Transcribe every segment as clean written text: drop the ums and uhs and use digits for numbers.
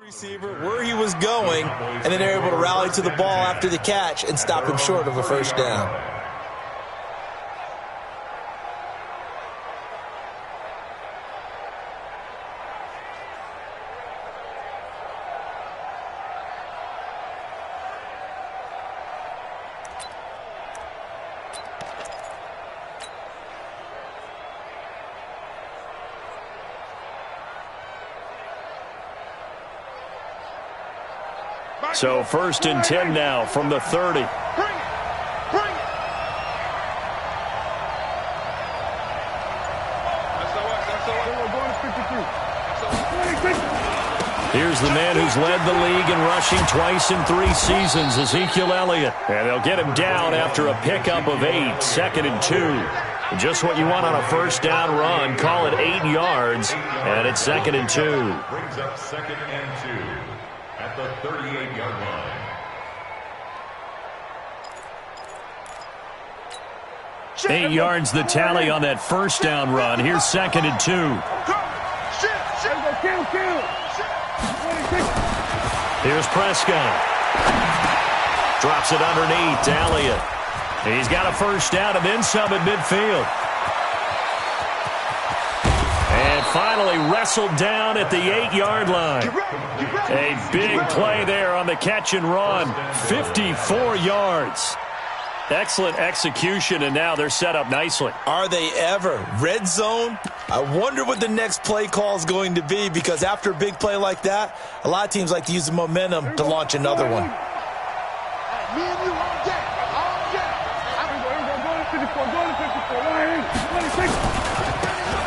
receiver where he was going, and then they're able to rally to the ball after the catch and stop him short of a first down. So 1st and 10 now from the 30. Here's the man who's led the league in rushing twice in 3 seasons, Ezekiel Elliott. And they'll get him down after a pickup of 8, 2nd and 2. Just what you want on a first down run. Call it 8 yards, and it's 2nd and 2. Brings up 2nd and 2. At the 38-yard line. 8 yards the tally on that first down run. Here's 2nd and 2. Here's Prescott. Drops it underneath to Elliott. He's got a first down and then some at midfield. And finally wrestled down at the 8-yard line. A big play there on the catch and run. 54 yards. Excellent execution, and now they're set up nicely. Are they ever? Red zone? I wonder what the next play call is going to be, because after a big play like that, a lot of teams like to use the momentum to launch another one.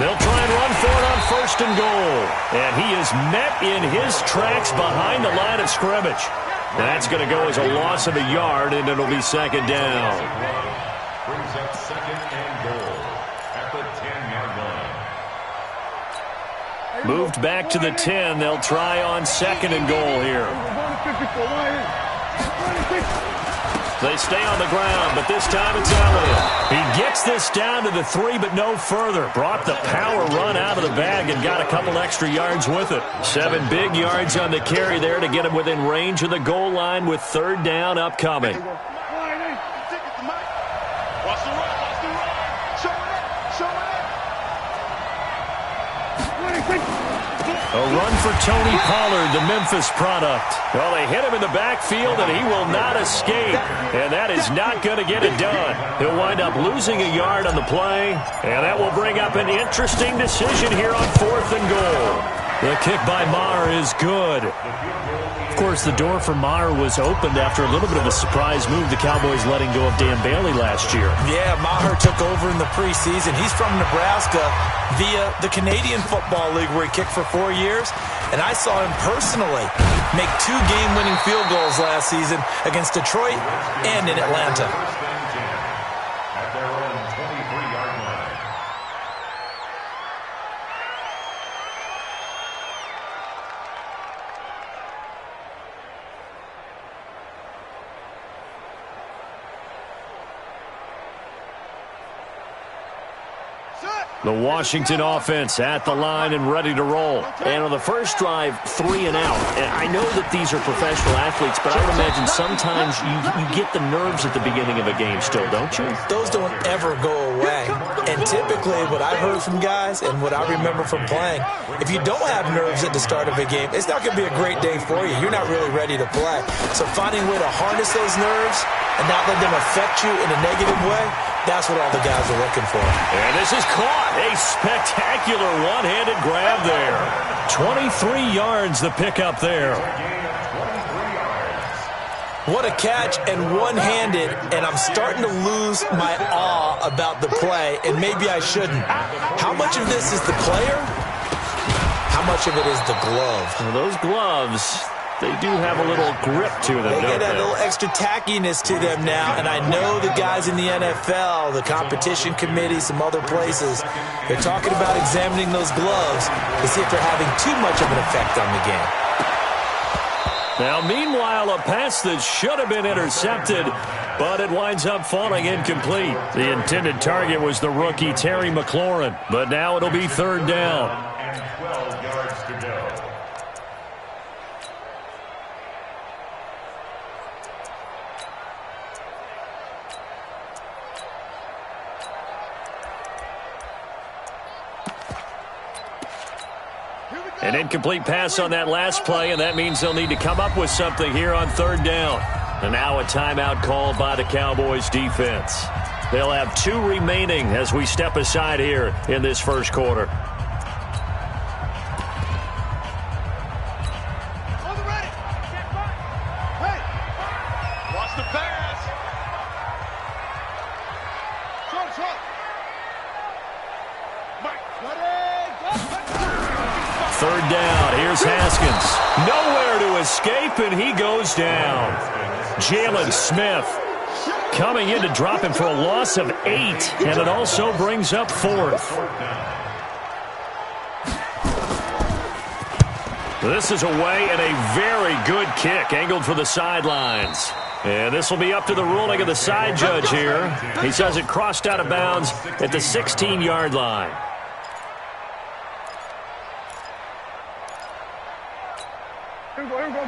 They'll try and run for it on 1st and goal. And he is met in his tracks behind the line of scrimmage. That's going to go as a loss of a yard, and it'll be 2nd down. Brings up 2nd and goal at the 10-yard line. Moved back to the 10. They'll try on 2nd and goal here. They stay on the ground, but this time it's Elliott. He gets this down to the 3, but no further. Brought the power run out of the bag and got a couple extra yards with it. 7 big yards on the carry there to get him within range of the goal line with 3rd down upcoming. A run for Tony Pollard, the Memphis product. Well, they hit him in the backfield, and he will not escape. And that is not going to get it done. He'll wind up losing a yard on the play, and that will bring up an interesting decision here on 4th and goal. The kick by Maher is good. Of course, the door for Maher was opened after a little bit of a surprise move, the Cowboys letting go of Dan Bailey last year. Yeah, Maher took over in the preseason. He's from Nebraska via the Canadian Football League, where he kicked for 4 years. And I saw him personally make 2 game-winning field goals last season against Detroit and in Atlanta. At their own 23-yard line. The Washington offense at the line and ready to roll. And on the first drive, 3 and out. And I know that these are professional athletes, but I would imagine sometimes you get the nerves at the beginning of a game still, don't you? Those don't ever go away. And typically what I've heard from guys and what I remember from playing, if you don't have nerves at the start of a game, it's not going to be a great day for you. You're not really ready to play. So finding a way to harness those nerves and not let them affect you in a negative way, that's what all the guys are looking for. And this is caught. A spectacular one-handed grab there. 23 yards the pickup there. What a catch, and one-handed, and I'm starting to lose my awe about the play, and maybe I shouldn't. How much of this is the player? How much of it is the glove? Well, those gloves, they do have a little grip to them, They don't get a they? little extra tackiness to them now, and I know the guys in the NFL, the competition committee, some other places, they're talking about examining those gloves to see if they're having too much of an effect on the game. Now, meanwhile, a pass that should have been intercepted, but it winds up falling incomplete. The intended target was the rookie Terry McLaurin, but now it'll be 3rd down. And 12 yards to go. An incomplete pass on that last play, and that means they'll need to come up with something here on third down. And now a timeout called by the Cowboys defense. They'll have 2 remaining as we step aside here in this first quarter. Third down. Here's Haskins. Nowhere to escape, and he goes down. Jalen Smith coming in to drop him for a loss of 8, and it also brings up 4th. This is away, and a very good kick angled for the sidelines. And this will be up to the ruling of the side judge here. He says it crossed out of bounds at the 16-yard line.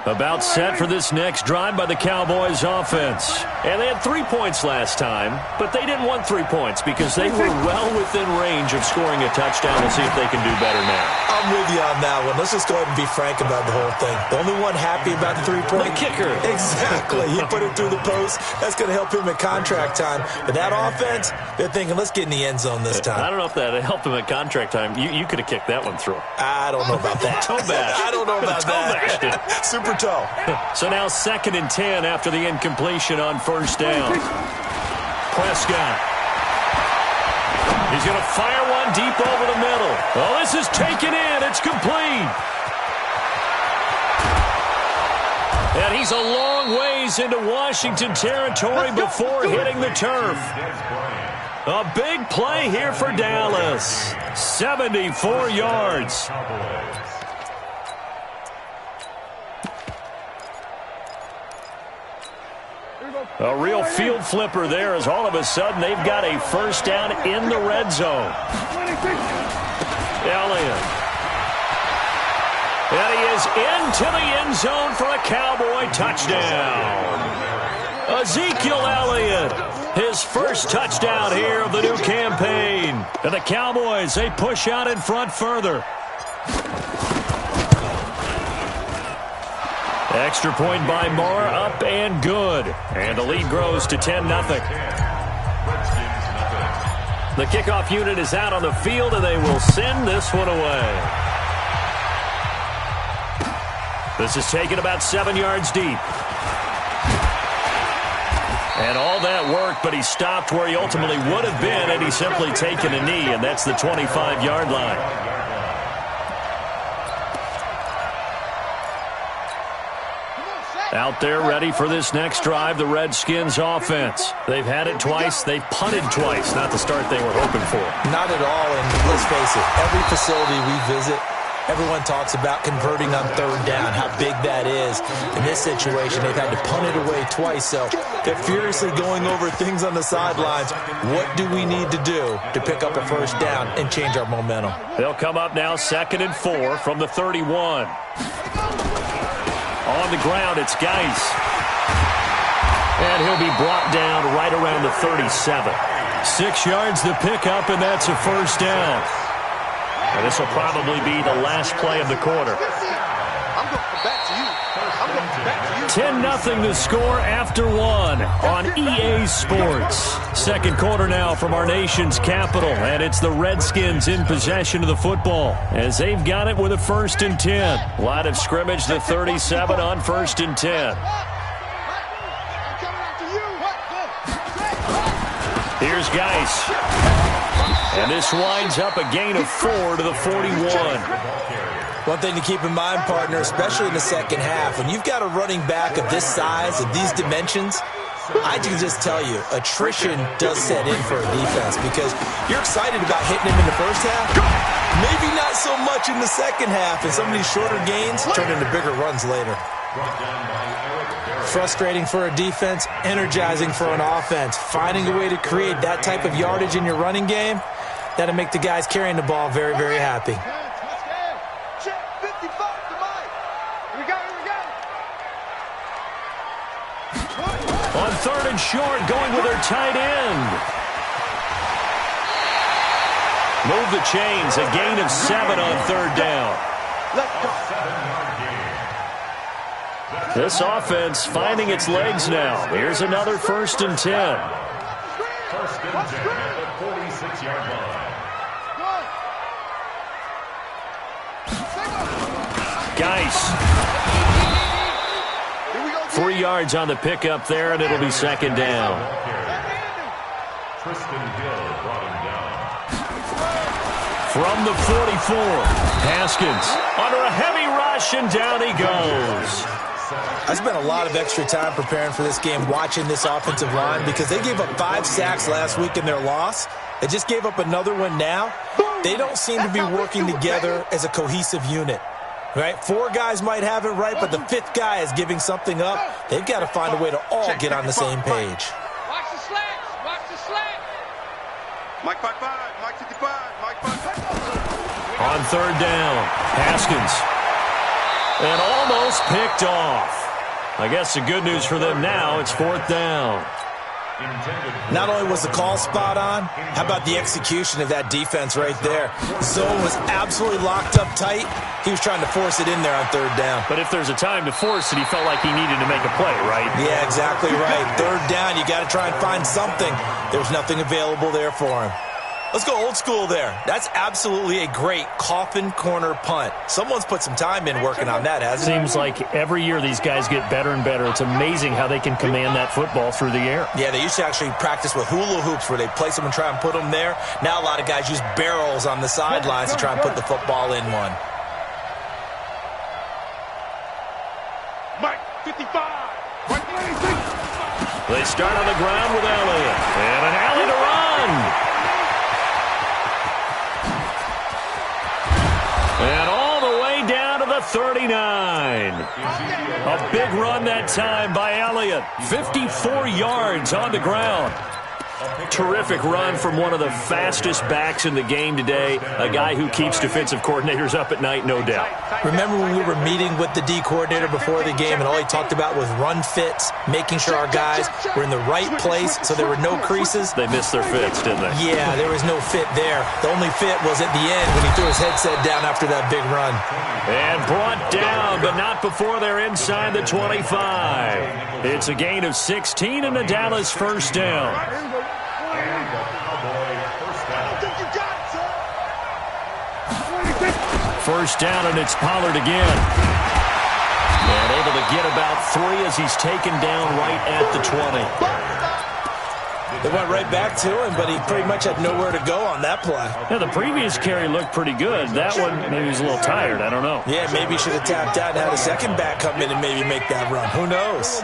About set for this next drive by the Cowboys offense. And they had 3 points last time, but they didn't want 3 points because they were well within range of scoring a touchdown. We'll see if they can do better now. I'm with you on that one. Let's just go ahead and be frank about the whole thing. The only one happy about the 3-point? The kicker. Exactly. He put it through the post. That's going to help him at contract time. But that offense, they're thinking, let's get in the end zone this time. I don't know if that helped him at contract time. You could have kicked that one through. I don't know about that. Toe bash. I don't know about that. Super toe. So now 2nd and 10 after the incompletion on first down. Prescott. He's going to fire one deep over the middle. Oh, this is taken in. It's complete. And he's a long ways into Washington territory before hitting the turf. A big play here for Dallas. 74 yards. A real field flipper there as all of a sudden they've got a first down in the red zone. Elliott. And he is into the end zone for a Cowboy touchdown. Ezekiel Elliott, his first touchdown here of the new campaign. And the Cowboys, they push out in front further. Extra point by Moore, up and good. And the lead grows to 10-0. The kickoff unit is out on the field, and they will send this one away. This is taken about 7 yards deep. And all that work, but he stopped where he ultimately would have been had he simply taken a knee, and that's the 25-yard line. Out there ready for this next drive, the Redskins offense. They've had it twice. They've punted twice. Not the start they were hoping for. Not at all, and let's face it, every facility we visit, everyone talks about converting on third down, how big that is. In this situation, they've had to punt it away twice, so they're furiously going over things on the sidelines. What do we need to do to pick up a first down and change our momentum? They'll come up now 2nd and 4 from the 31. On the ground, it's Geis. And he'll be brought down right around the 37. 6 yards to pick up, and that's a first down. And this will probably be the last play of the quarter. 10-0 the score after 1 on EA Sports. Second quarter now from our nation's capital, and it's the Redskins in possession of the football as they've got it with a 1st and 10. Line of scrimmage, the 37 on 1st and 10. Here's Geis. And this winds up a gain of 4 to the 41. One thing to keep in mind, partner, especially in the second half, when you've got a running back of this size, of these dimensions, I can just tell you, attrition does set in for a defense because you're excited about hitting him in the first half. Maybe not so much in the second half, and some of these shorter gains turn into bigger runs later. Frustrating for a defense, energizing for an offense. Finding a way to create that type of yardage in your running game, that'll make the guys carrying the ball very, very happy. On 3rd and short, going with their tight end. Move the chains, a gain of 7 on 3rd down. This offense finding its legs now. Here's another 1st and 10. 1st and 10 at the 46-yard line. Geis. 3 yards on the pickup there, and it'll be 2nd down. Tristan Hill brought him down. From the 44, Haskins under a heavy rush, and down he goes. I spent a lot of extra time preparing for this game watching this offensive line because they gave up 5 sacks last week in their loss. They just gave up another one now. They don't seem to be working together as a cohesive unit. Right? 4 guys might have it right, but the 5th guy is giving something up. They've got to find a way to all get on the same page. Watch the slacks. Watch the slacks. Mike 5-5. Mike 55. Mike 5-5. On 3rd down, Haskins. And almost picked off. I guess the good news for them now, it's 4th down. Not only was the call spot on, how about the execution of that defense right there? Zone was absolutely locked up tight. He was trying to force it in there on 3rd down. But if there's a time to force it, he felt like he needed to make a play, right? Yeah, exactly right. 3rd down, you got to try and find something. There's nothing available there for him. Let's go old school there. That's absolutely a great coffin corner punt. Someone's put some time in working on that, hasn't it? Seems like every year these guys get better and better. It's amazing how they can command that football through the air. Yeah, they used to actually practice with hula hoops where they place them and try and put them there. Now a lot of guys use barrels on the sidelines to try and put the football in one. Mike 55. Mike 86. They start on the ground with Elliott. And an alley to run. And all the way down to the 39. A big run that time by Elliott. 54 yards on the ground. Terrific run from one of the fastest backs in the game today. A guy who keeps defensive coordinators up at night, no doubt. Remember when we were meeting with the D coordinator before the game and all he talked about was run fits, making sure our guys were in the right place so there were no creases? They missed their fits, didn't they? Yeah, there was no fit there. The only fit was at the end when he threw his headset down after that big run. And brought down, but not before they're inside the 25. It's a gain of 16 and a Dallas 1st down. First down, and it's Pollard again. And able to get about 3 as he's taken down right at the 20. They went right back to him, but he pretty much had nowhere to go on that play. Yeah, the previous carry looked pretty good. That one, maybe he was a little tired. I don't know. Yeah, maybe he should have tapped out and had a second back come in and maybe make that run. Who knows?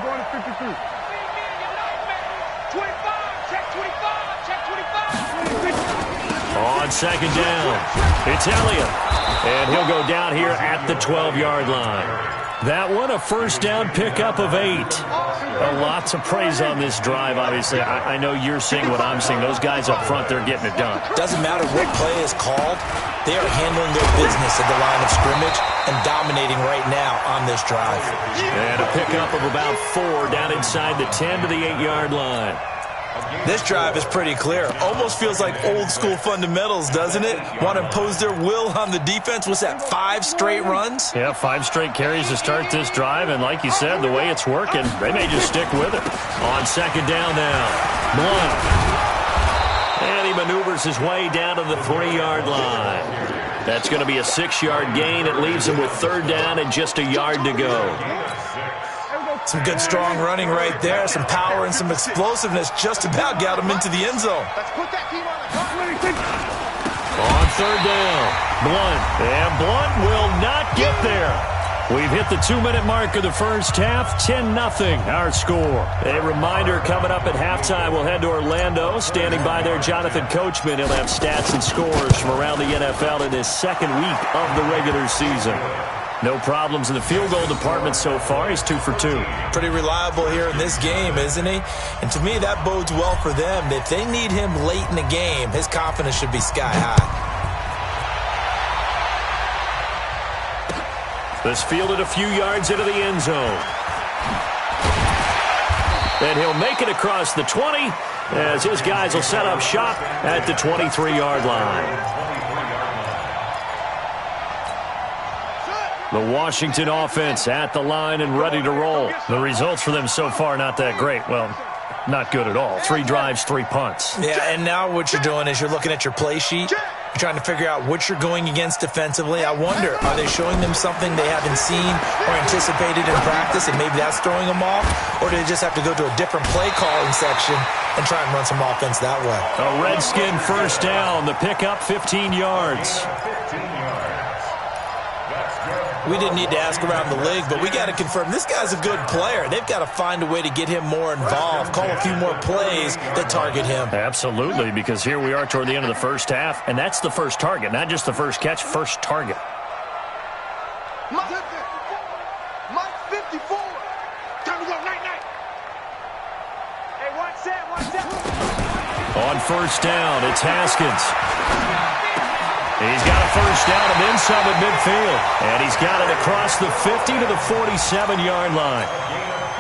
On 2nd down, it's Elliott. And he'll go down here at the 12-yard line. That one, a 1st down pickup of 8. Lots of praise on this drive, obviously. I know you're seeing what I'm seeing. Those guys up front, they're getting it done. Doesn't matter what play is called. They are handling their business at the line of scrimmage and dominating right now on this drive. And a pickup of about 4 down inside the 10 to the 8-yard line. This drive is pretty clear. Almost feels like old school fundamentals, doesn't it? Want to impose their will on the defense. What's that, 5 straight runs? Yeah, 5 straight carries to start this drive. And like you said, the way it's working, they may just stick with it. On 2nd down now, Blunt. And he maneuvers his way down to the 3-yard line. That's going to be a 6-yard gain. It leaves him with 3rd down and just a yard to go. Some good, strong running right there. Some power and some explosiveness just about got him into the end zone. On 3rd down, Blunt. And Blunt will not get there. We've hit the 2-minute mark of the first half. 10-0 our score. A reminder coming up at halftime, we'll head to Orlando. Standing by there, Jonathan Coachman. He'll have stats and scores from around the NFL in his 2nd week of the regular season. No problems in the field goal department so far. He's 2 for 2. Pretty reliable here in this game, isn't he? And to me, that bodes well for them. If they need him late in the game, his confidence should be sky high. This fielded a few yards into the end zone. And he'll make it across the 20 as his guys will set up shop at the 23-yard line. The Washington offense at the line and ready to roll. The results for them so far not that great. Well, not good at all. 3 drives, 3 punts. Yeah, and now what you're doing is you're looking at your play sheet. You're trying to figure out what you're going against defensively. I wonder, are they showing them something they haven't seen or anticipated in practice, and maybe that's throwing them off? Or do they just have to go to a different play calling section and try and run some offense that way? A Redskin first down. The pickup, 15 yards. We didn't need to ask around the league, but we got to confirm this guy's a good player. They've got to find a way to get him more involved, call a few more plays that target him. Absolutely, because here we are toward the end of the first half, and that's the first target, not just the first catch, first target. Mike 54. Time to go, night-night. Hey, watch that. On first down, it's Haskins. He's got a first down and then some at midfield. And he's got it across the 50 to the 47-yard line.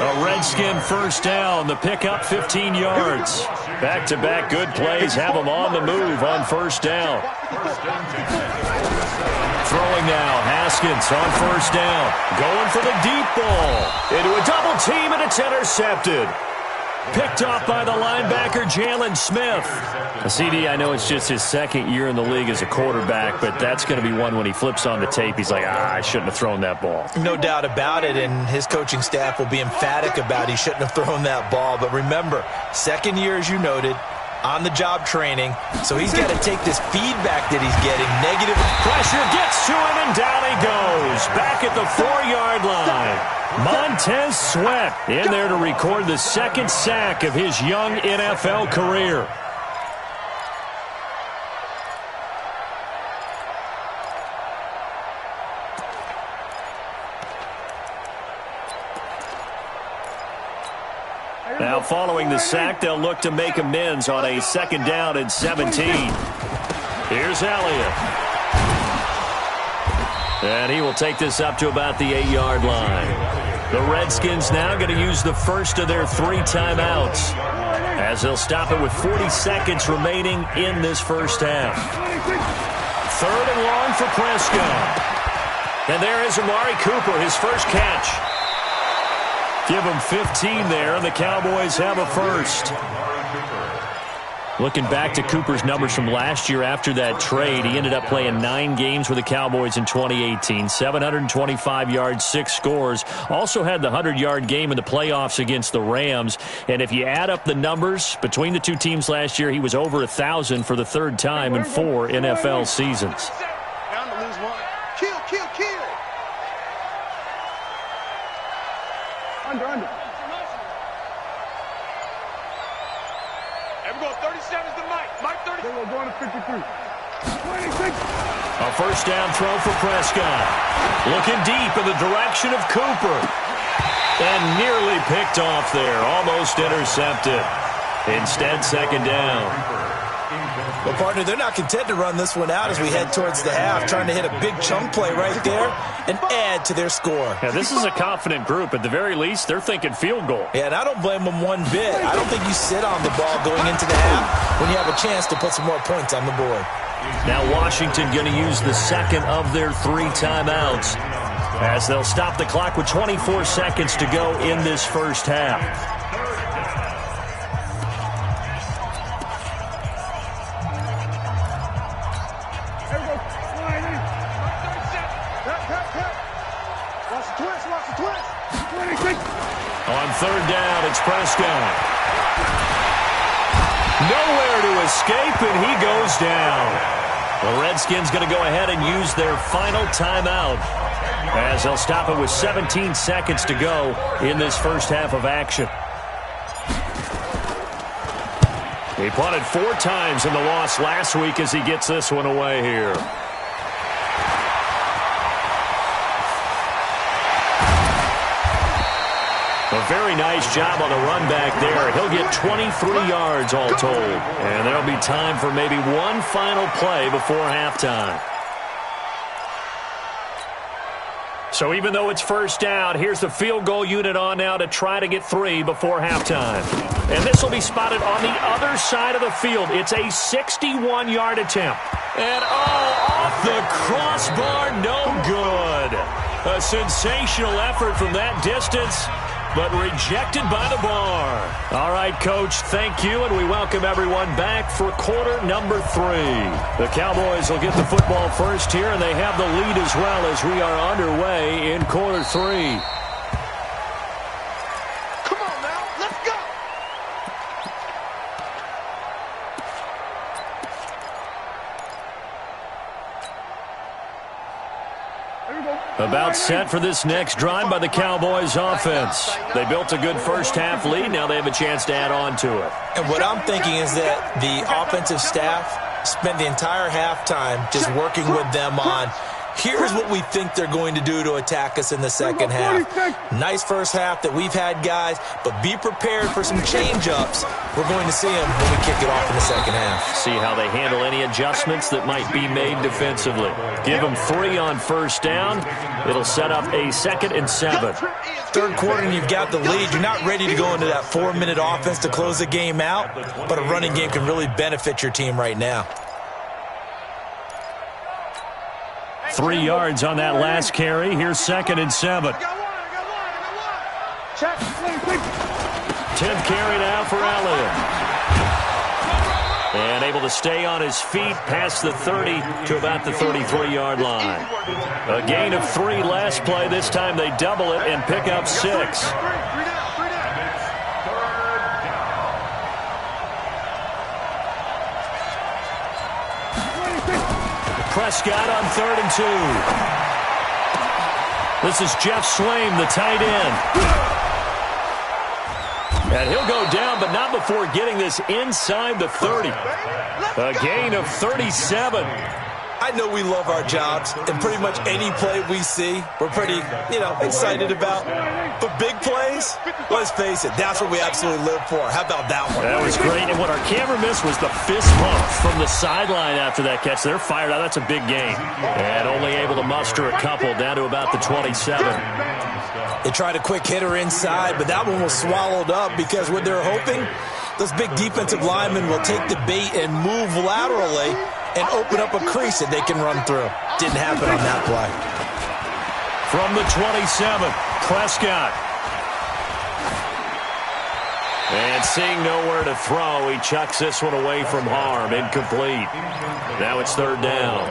A Redskin first down. The pickup, 15 yards. Back-to-back good plays have him on the move on first down. Throwing now, Haskins on first down. Going for the deep ball. Into a double team, and it's intercepted. Picked off by the linebacker, Jalen Smith. CD, I know it's just his second year in the league as a quarterback, but that's going to be one when he flips on the tape. He's like, I shouldn't have thrown that ball. No doubt about it, and his coaching staff will be emphatic about he shouldn't have thrown that ball. But remember, second year, as you noted, on-the-job training, so he's got to take this feedback that he's getting. Negative pressure gets to him, and down he goes. Back at the 4-yard line. Montez Sweat in there to record the second sack of his young NFL career. Now following the sack, they'll look to make amends on a second down and 17. Here's Elliott. And he will take this up to about the 8-yard line. The Redskins now going to use the first of their 3 timeouts as they'll stop it with 40 seconds remaining in this first half. 3rd and long for Prescott. And there is Amari Cooper, his first catch. Give him 15 there, and the Cowboys have a first. Looking back to Cooper's numbers from last year after that trade, he ended up playing 9 games with the Cowboys in 2018. 725 yards, 6 scores. Also had the 100-yard game in the playoffs against the Rams. And if you add up the numbers between the 2 teams last year, he was over 1,000 for the 3rd time in 4 NFL seasons. Down to lose one. Kill. Under. There we go, 37's the Mike 30. Then we're going to 53. 26. A first down throw for Prescott. Looking deep in the direction of Cooper. And nearly picked off there. Almost intercepted. Instead, second down. Well, partner, they're not content to run this one out as we head towards the half, trying to hit a big chunk play right there and add to their score. Yeah, this is a confident group. At the very least, they're thinking field goal. Yeah, and I don't blame them one bit. I don't think you sit on the ball going into the half when you have a chance to put some more points on the board. Now Washington going to use the second of their 3 timeouts as they'll stop the clock with 24 seconds to go in this first half. On 3rd down, it's Prescott. Nowhere to escape, and he goes down. The Redskins going to go ahead and use their final timeout as they'll stop it with 17 seconds to go in this first half of action. He punted 4 times in the loss last week as he gets this one away here. A very nice job on the run back there. He'll get 23 yards all told. And there'll be time for maybe one final play before halftime. So even though it's first down, here's the field goal unit on now to try to get 3 before halftime. And this will be spotted on the other side of the field. It's a 61-yard attempt. And off the crossbar, no good. A sensational effort from that distance, but rejected by the bar. All right, Coach, thank you, and we welcome everyone back for quarter number 3. The Cowboys will get the football first here, and they have the lead as well as we are underway in quarter 3. Come on now, let's go. About set for this next drive by the Cowboys offense. They built a good first half lead. Now they have a chance to add on to it. And what I'm thinking is that the offensive staff spent the entire halftime just working with them on, here's what we think they're going to do to attack us in the second half. Nice first half that we've had, guys, but be prepared for some change-ups. We're going to see them when we kick it off in the second half. See how they handle any adjustments that might be made defensively. Give them 3 on first down. It'll set up a 2nd and 7. Third quarter and you've got the lead. You're not ready to go into that 4-minute offense to close the game out, but a running game can really benefit your team right now. 3 yards on that last carry. Here's 2nd and 7. 10th carry now for Elliott. And able to stay on his feet past the 30 to about the 33-yard line. A gain of 3 last play. This time they double it and pick up 6. Prescott on 3rd and 2. This is Jeff Swaim, the tight end. And he'll go down, but not before getting this inside the 30. A gain of 37. I know we love our jobs, and pretty much any play we see, we're pretty, excited about. But big plays, let's face it, that's what we absolutely live for. How about that one? That was great, and what our camera missed was the fist bump from the sideline after that catch. They're fired out. That's a big gain. And only able to muster a couple down to about the 27. They tried a quick hitter inside, but that one was swallowed up because what they're hoping, those big defensive linemen will take the bait and move laterally and open up a crease that they can run through. Didn't happen on that play. From the 27, Prescott. And seeing nowhere to throw, he chucks this one away from harm. Incomplete. Now it's 3rd down.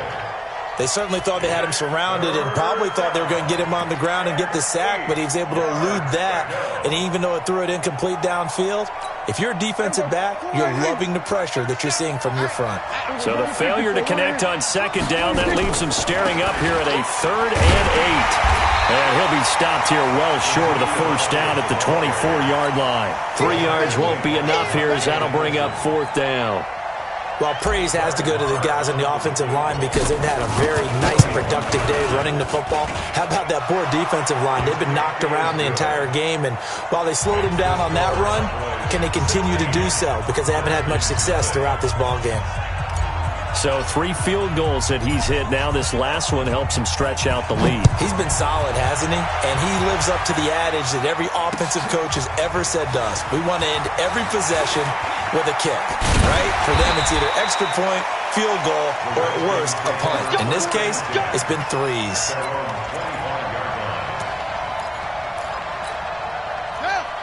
They certainly thought they had him surrounded and probably thought they were going to get him on the ground and get the sack, but he was able to elude that. And even though it threw it incomplete downfield, if you're a defensive back, you're loving the pressure that you're seeing from your front. So the failure to connect on 2nd down, that leaves him staring up here at a 3rd and 8. And he'll be stopped here well short of the first down at the 24-yard line. 3 yards won't be enough here as that'll bring up 4th down. Well, praise has to go to the guys on the offensive line because they've had a very nice, productive day running the football. How about that poor defensive line? They've been knocked around the entire game, and while they slowed them down on that run, can they continue to do so? Because they haven't had much success throughout this ball game. So 3 field goals that he's hit now. This last one helps him stretch out the lead. He's been solid, hasn't he? And he lives up to the adage that every offensive coach has ever said to us. We want to end every possession with a kick, right? For them, it's either extra point, field goal, or at worst, a punt. In this case, it's been 3s.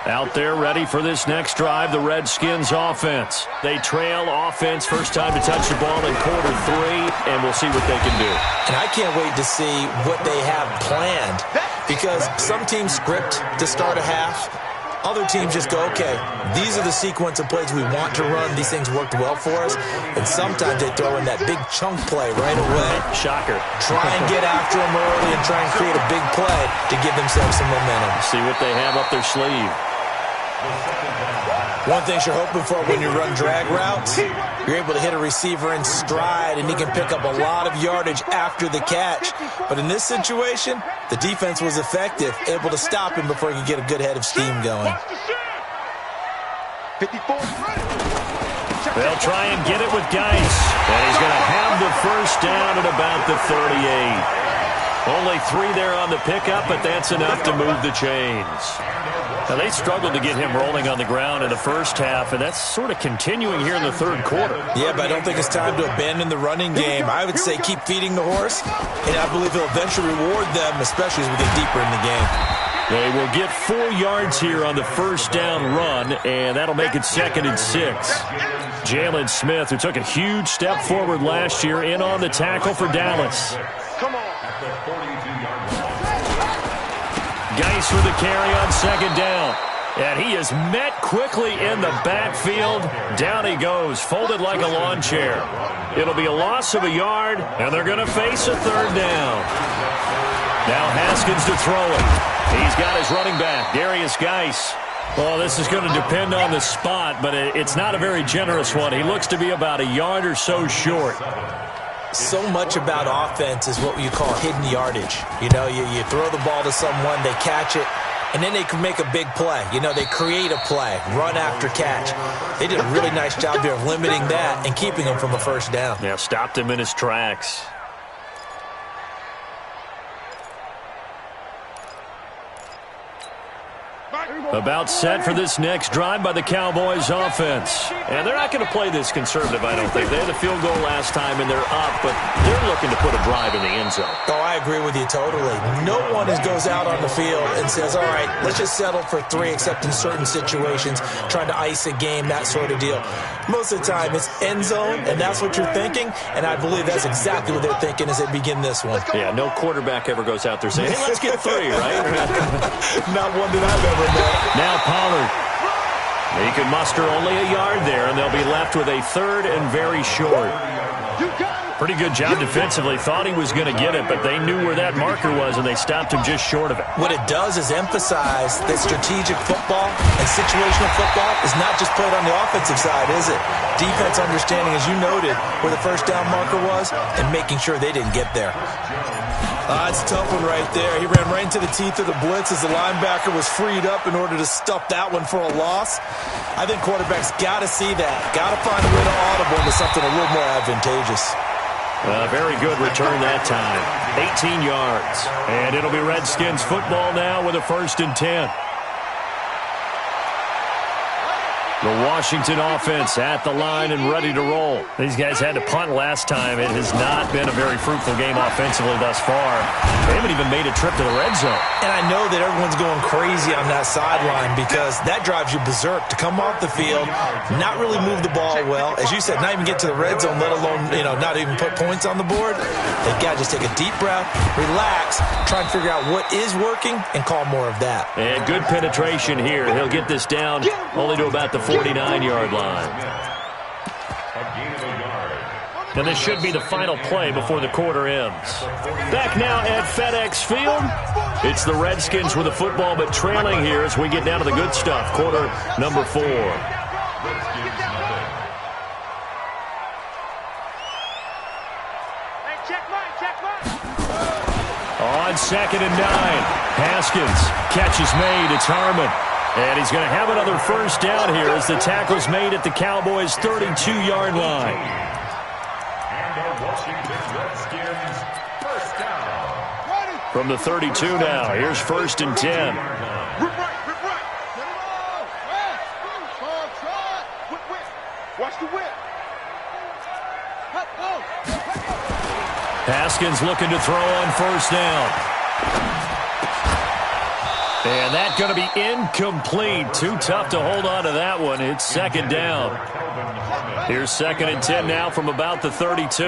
Out there ready for this next drive, the Redskins offense. They trail offense, first time to touch the ball in quarter 3, and we'll see what they can do. And I can't wait to see what they have planned because some teams script to start a half. Other teams just go, okay, these are the sequence of plays we want to run. These things worked well for us. And sometimes they throw in that big chunk play right away. Shocker. Try and get after them early and try and create a big play to give themselves some momentum. See what they have up their sleeve. One thing you're hoping for when you run drag routes, you're able to hit a receiver in stride and he can pick up a lot of yardage after the catch. But in this situation, the defense was effective, able to stop him before he could get a good head of steam going. 54. They'll try and get it with Geis. And he's going to have the first down at about the 38. Only 3 there on the pickup, but that's enough to move the chains. Now, they struggled to get him rolling on the ground in the first half, and that's sort of continuing here in the third quarter. Yeah, but I don't think it's time to abandon the running game. I would say keep feeding the horse, and I believe he'll eventually reward them, especially as we get deeper in the game. They will get 4 yards here on the first down run, and that'll make it 2nd and 6. Jalen Smith, who took a huge step forward last year, in on the tackle for Dallas. Come on. Geis with the carry on 2nd down. And he is met quickly in the backfield. Down he goes, folded like a lawn chair. It'll be a loss of a yard, and they're going to face a 3rd down. Now Haskins to throw it. He's got his running back, Darius Geis. Well, this is going to depend on the spot, but it's not a very generous one. He looks to be about a yard or so short. So much about offense is what you call hidden yardage. You know, you throw the ball to someone, they catch it, and then they can make a big play. You know, they create a play, run after catch. They did a really nice job here of limiting that and keeping him from a first down. Yeah, stopped him in his tracks. About set for this next drive by the Cowboys offense. And they're not going to play this conservative, I don't think. They had a field goal last time, and they're up, but they're looking to put a drive in the end zone. Oh, I agree with you totally. No one goes out on the field and says, all right, let's just settle for 3, except in certain situations, trying to ice a game, that sort of deal. Most of the time, it's end zone, and that's what you're thinking, and I believe that's exactly what they're thinking as they begin this one. Yeah, no quarterback ever goes out there saying, hey, let's get 3, right? Not one that I've ever met. Now Pollard. He can muster only a yard there, and they'll be left with a 3rd and very short. Pretty good job defensively. Thought he was going to get it, but they knew where that marker was, and they stopped him just short of it. What it does is emphasize that strategic football and situational football is not just played on the offensive side, is it? Defense understanding, as you noted, where the first down marker was and making sure they didn't get there. It's a tough one right there. He ran right into the teeth of the blitz as the linebacker was freed up in order to stuff that one for a loss. I think quarterbacks got to see that. Got to find a way to audible into something a little more advantageous. Very good return that time. 18 yards. And it'll be Redskins football now with a 1st and 10. The Washington offense at the line and ready to roll. These guys had to punt last time. It has not been a very fruitful game offensively thus far. They haven't even made a trip to the red zone. And I know that everyone's going crazy on that sideline because that drives you berserk to come off the field, not really move the ball well. As you said, not even get to the red zone, let alone, not even put points on the board. They've got to just take a deep breath, relax, try and figure out what is working, and call more of that. And good penetration here. He'll get this down only to about the 49-yard line. And this should be the final play before the quarter ends. Back now at FedEx Field. It's the Redskins with the football, but trailing here as we get down to the good stuff. Quarter number 4. On 2nd and 9. Haskins. Catch is made. It's Harmon. And he's going to have another first down here as the tackle's made at the Cowboys' 32-yard line. And the Washington Redskins first down. From the 32 now, here's 1st and 10. Watch the whip. Haskins looking to throw on 1st down. And that's going to be incomplete. Too tough to hold on to that one. It's 2nd down. Here's 2nd and 10 now from about the 32.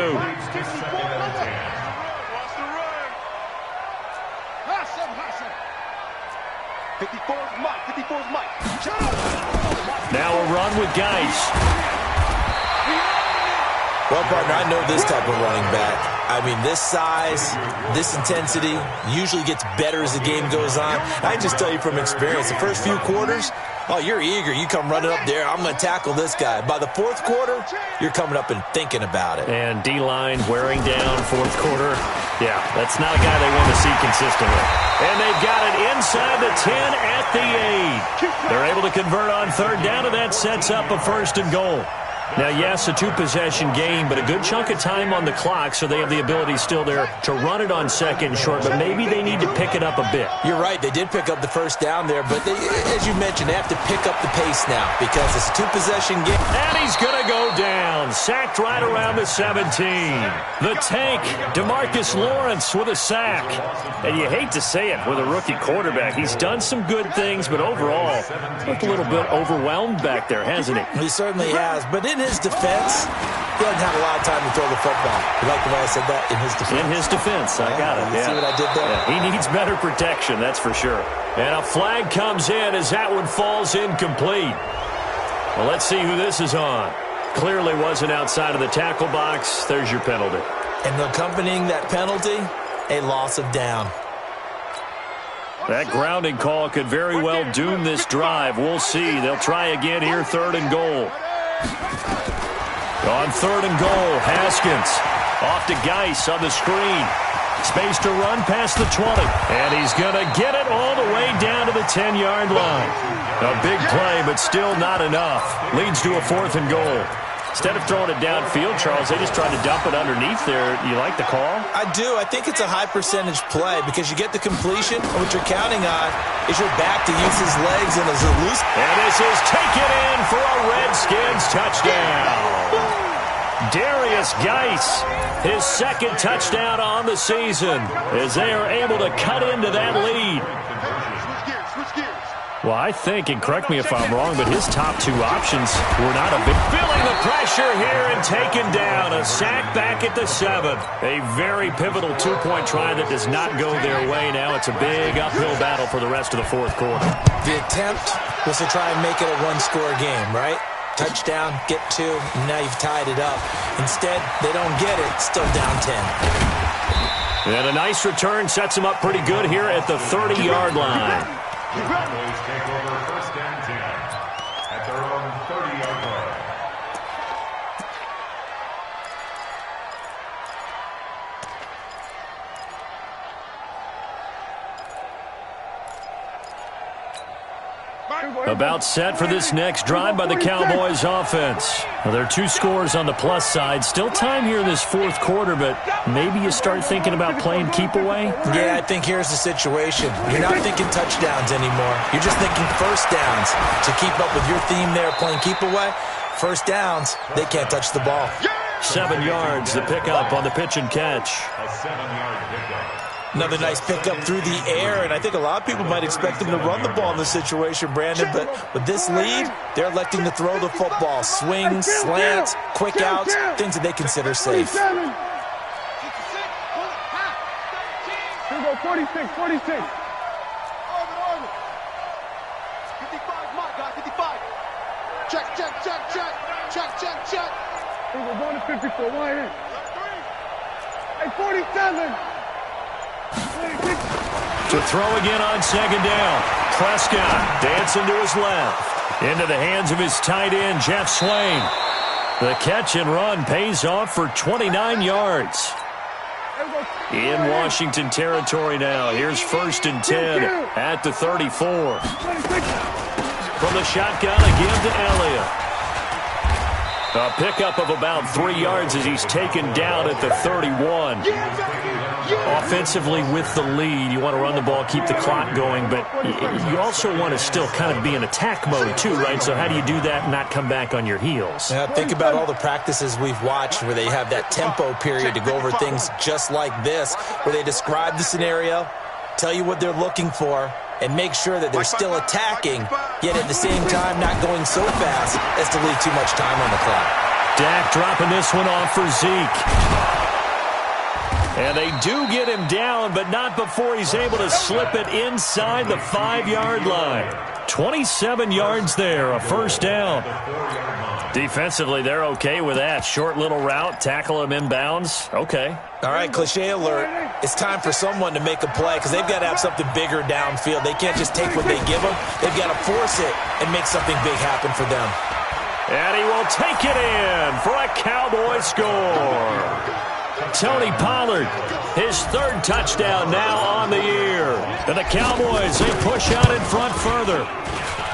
Now a run with Geis. Well, partner, I know this type of running back. I mean, this size, this intensity usually gets better as the game goes on. I can just tell you from experience, the first few quarters, oh, you're eager. You come running up there, I'm going to tackle this guy. By the 4th quarter, you're coming up and thinking about it. And D-line wearing down 4th quarter. Yeah, that's not a guy they want to see consistently. And they've got it inside the 10 at the 8. They're able to convert on 3rd down, and that sets up a 1st and goal. Now, yes, a two-possession game, but a good chunk of time on the clock, so they have the ability still there to run it on second and short, but maybe they need to pick it up a bit. You're right. They did pick up the first down there, but they, as you mentioned, they have to pick up the pace now because it's a two-possession game. And he's going to go down. Sacked right around the 17. The tank, DeMarcus Lawrence with a sack. And you hate to say it with a rookie quarterback. He's done some good things, but overall, looked a little bit overwhelmed back there, hasn't he? He certainly has, but in his defense, he doesn't have a lot of time to throw the football. You like the way I said that? In his defense. In his defense, I got it. You see what I did there? Yeah, he needs better protection, that's for sure. And a flag comes in as that one falls incomplete. Well, let's see who this is on. Clearly wasn't outside of the tackle box. There's your penalty. And accompanying that penalty, a loss of down. That grounding call could very well doom this drive. We'll see. They'll try again here, 3rd and goal. On 3rd and goal, Haskins off to Geis on the screen. Space to run past the 20. And he's going to get it all the way down to the 10-yard line. A big play, but still not enough. Leads to a 4th and goal. Instead of throwing it downfield, Charles, they just tried to dump it underneath there. You like the call? I do. I think it's a high-percentage play because you get the completion, and what you're counting on is your back to use his legs and his loose. And this is taken in for a Redskins touchdown. Darius Geis, his 2nd touchdown on the season, as they are able to cut into that lead. Well, I think, and correct me if I'm wrong, but his top 2 options were not a big... Feeling the pressure here and taken down. A sack back at the 7th. A very pivotal 2-point try that does not go their way. Now it's a big uphill battle for the rest of the 4th quarter. The attempt was to try and make it a one-score game, right? Touchdown, get 2, and now you've tied it up. Instead, they don't get it, still down 10. And a nice return sets him up pretty good here at the 30-yard line. The Cowboys take over 1st and 10 at their own 30-yard line. About set for this next drive by the Cowboys offense. Well, there are 2 scores on the plus side. Still time here in this 4th quarter, but maybe you start thinking about playing keep away? Yeah, I think here's the situation. You're not thinking touchdowns anymore. You're just thinking first downs. To keep up with your theme there, playing keep away, first downs, they can't touch the ball. 7 yards, the pickup on the pitch and catch. A 7-yard pickup. Another nice pickup through the air, and I think a lot of people might expect them to run the ball in this situation, Brandon, but with this lead, they're electing to throw the football. Swings, slants, quick outs, things that they consider safe. 46, 46. 55, my guy, 55. Check. We're going to 54, wide in. Hey, 47. To throw again on 2nd down. Prescott dancing to his left. Into the hands of his tight end, Jeff Swain. The catch and run pays off for 29 yards. In Washington territory now. Here's 1st and 10 at the 34. From the shotgun, a give to Elliott. A pickup of about 3 yards as he's taken down at the 31. Offensively with the lead, you want to run the ball, keep the clock going, but you also want to still kind of be in attack mode too, right? So how do you do that and not come back on your heels? Now, think about all the practices we've watched where they have that tempo period to go over things just like this, where they describe the scenario, tell you what they're looking for, and make sure that they're still attacking, yet at the same time not going so fast as to leave too much time on the clock. Dak dropping this one off for Zeke. And they do get him down, but not before he's able to slip it inside the 5-yard line. 27 yards there, a 1st down. Defensively, they're okay with that. Short little route, tackle him inbounds. Okay. All right, cliche alert. It's time for someone to make a play because they've got to have something bigger downfield. They can't just take what they give them. They've got to force it and make something big happen for them. And he will take it in for a Cowboy score. Tony Pollard, his 3rd touchdown now on the year. And the Cowboys, they push out in front further.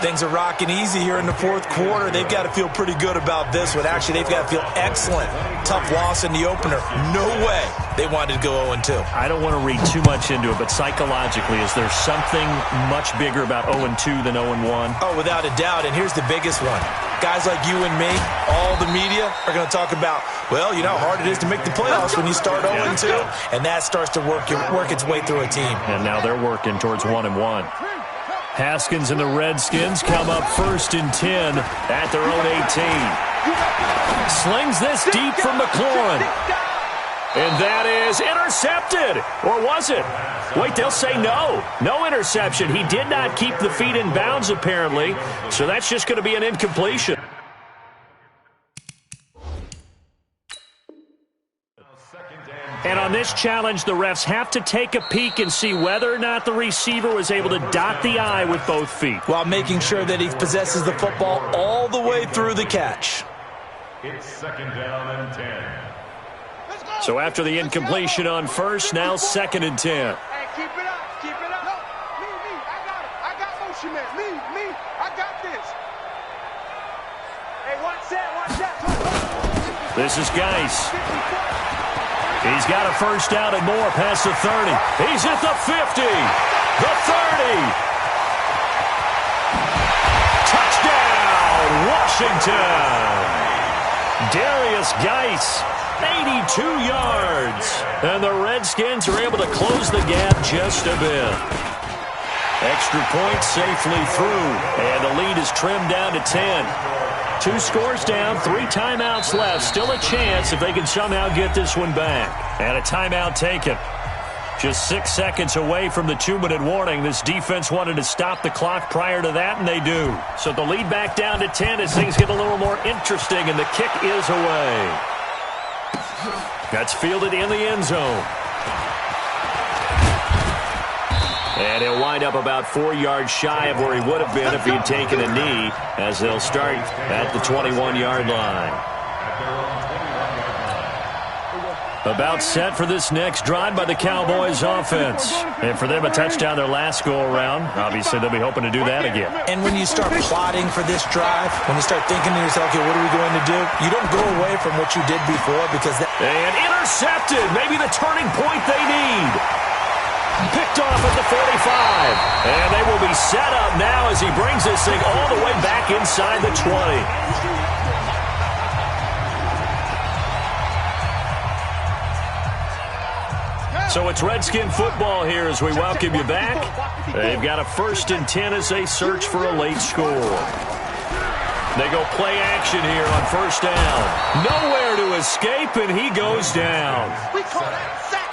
Things are rocking easy here in the fourth quarter. They've got to feel pretty good about this one. Actually, they've got to feel excellent. Tough loss in the opener. No way they wanted to go 0-2. I don't want to read too much into it, but psychologically, is there something much bigger about 0-2 than 0-1? Oh, without a doubt, and here's the biggest one. Guys like you and me, all the media, are going to talk about, well, you know how hard it is to make the playoffs when you start 0-2, and that starts to work its way through a team. And now they're working towards 1-1. Haskins and the Redskins come up 1st and 10 at their own 18. Slings this deep from McLaurin. And that is intercepted. Or was it? Wait, they'll say no. No interception. He did not keep the feet in bounds, apparently. So that's just going to be an incompletion. And on this challenge, the refs have to take a peek and see whether or not the receiver was able to dot the I with both feet, while making sure that he possesses the football all the way through the catch. It's 2nd down and 10. So after the incompletion on first, now 2nd and 10. Hey, keep it up, keep it up. No, me, I got it. I got motion, man. Me, I got this. Hey, watch that. This is Geis. He's got a first down and more past the 30. He's at the 50, the 30. Touchdown, Washington. Darius Geis, 82 yards. And the Redskins are able to close the gap just a bit. Extra point safely through, and the lead is trimmed down to 10. 2 scores down, 3 timeouts left. Still a chance if they can somehow get this one back. And a timeout taken. Just 6 seconds away from the 2-minute warning. This defense wanted to stop the clock prior to that, and they do. So the lead back down to 10 as things get a little more interesting, and the kick is away. That's fielded in the end zone. And he'll wind up about 4 yards shy of where he would have been if he'd taken a knee, as they'll start at the 21-yard line. About set for this next drive by the Cowboys offense. And for them, a touchdown their last go-around. Obviously, they'll be hoping to do that again. And when you start plotting for this drive, when you start thinking to yourself, okay, what are we going to do? You don't go away from what you did before because that... And intercepted. Maybe the turning point they need. Picked off at the 45. And they will be set up now as he brings this thing all the way back inside the 20. So it's Redskin football here as we welcome you back. They've got a 1st and 10 as they search for a late score. They go play action here on 1st down. Nowhere to escape, and he goes down.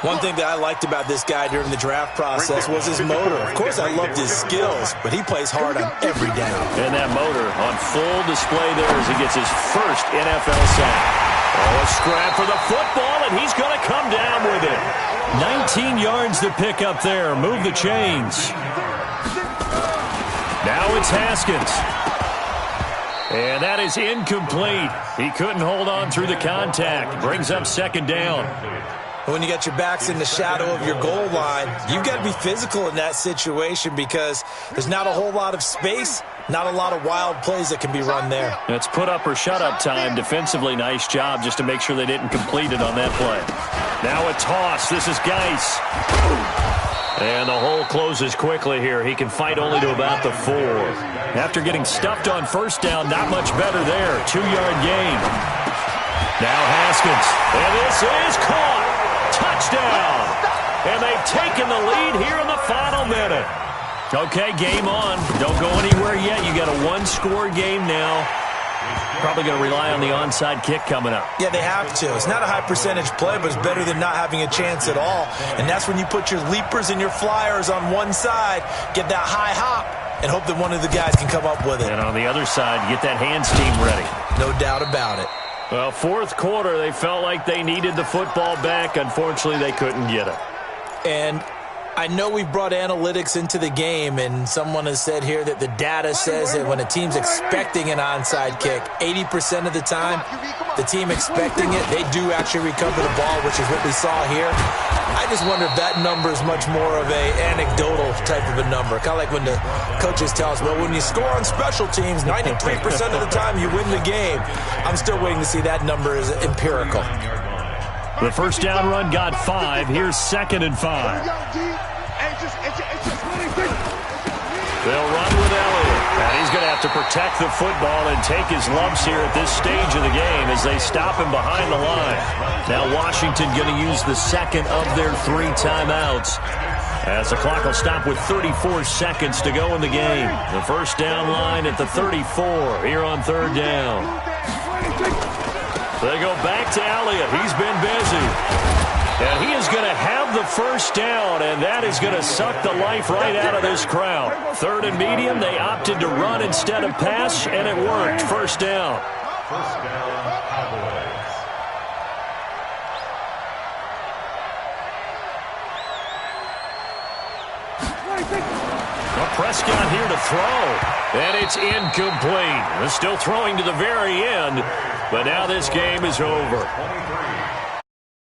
One thing that I liked about this guy during the draft process was his motor. Of course, I loved his skills, but he plays hard on every down. And that motor on full display there as he gets his first NFL sack. Oh, a scrap for the football, and he's going to come down with it. 19 yards to pick up there. Move the chains. Now it's Haskins. And that is incomplete. He couldn't hold on through the contact. Brings up 2nd down. When you got your backs in the shadow of your goal line, you've got to be physical in that situation because there's not a whole lot of space, not a lot of wild plays that can be run there. It's put up or shut up time. Defensively, nice job just to make sure they didn't complete it on that play. Now a toss. This is Geis. And the hole closes quickly here. He can fight only to about the 4. After getting stuffed on 1st down, not much better there. 2-yard gain. Now Haskins. And this is caught. Touchdown. And they've taken the lead here in the final minute. Okay, game on. Don't go anywhere yet. You got a 1-score game now. Probably going to rely on the onside kick coming up. Yeah, they have to. It's not a high percentage play, but it's better than not having a chance at all. And that's when you put your leapers and your flyers on one side, get that high hop, and hope that one of the guys can come up with it. And on the other side, get that hands team ready. No doubt about it. Well, 4th quarter, they felt like they needed the football back. Unfortunately, they couldn't get it. And I know we brought analytics into the game, and someone has said here that the data says that when a team's expecting an onside kick, 80% of the time, the team expecting it, they do actually recover the ball, which is what we saw here. I just wonder if that number is much more of a anecdotal type of a number. Kind of like when the coaches tell us, well, when you score on special teams, 93% of the time you win the game. I'm still waiting to see that number is empirical. The first down run got 5. Here's 2nd and 5. They'll run with Elliott. And he's going to have to protect the football and take his lumps here at this stage of the game as they stop him behind the line. Now Washington going to use the second of their 3 timeouts, as the clock will stop with 34 seconds to go in the game. The first down line at the 34 here on 3rd down. They go back to Elliott. He's been busy. And he is going to have the first down, and that is going to suck the life right out of this crowd. 3rd and medium, they opted to run instead of pass, and it worked. First down. First down, Cowboys. Well, Prescott here to throw, and it's incomplete. They're still throwing to the very end, but now this game is over.